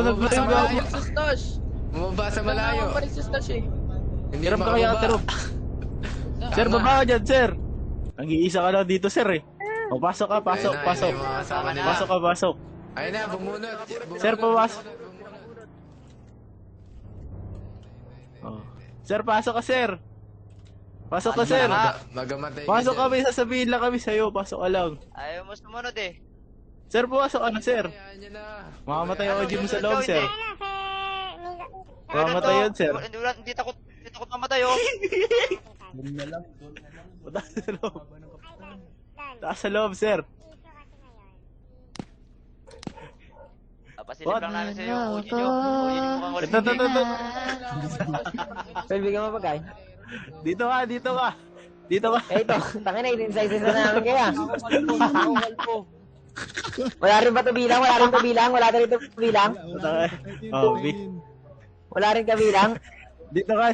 Sumunod mo rin ba? Sa stash. Bumaba sa malayo. Bumaba sa stash eh. Hindi Hiram ka kaya, Tero. Sir, baba ka dyan, sir. Nag-iisa ka lang dito, sir eh. O, pasok ka, pasok, pasok. Pasok ka, pasok. Ayun na, bumunot. Sir, pasok. Oh. Sir, pasok ka, sir. Pasok ka, sir. Magamatay. Pasok kami, sasabihin lang kami sa'yo. Pasok ka lang. Ayaw mo sumunod eh. Sir, pumasok ka na, sir. Makamatay ako dyan mo sa loob, sir. Makamatay yun, sir. Hindi takot mamatay oh. Taas sa loob. Taas sa loob, sir. Papasilip lang namin sa'yo yung uji nyo. Uji nyo mukhang walang Ito. Sir, bigyan mo pagkain. Dito ka, dito ka. Dito ka. Eh ito, tangin na, in-sizes na namin kaya. Wala rin ba ito bilang? Wala rin ito bilang? Wala rin ito bilang? Oh, Wala rin ka bilang? dito ka.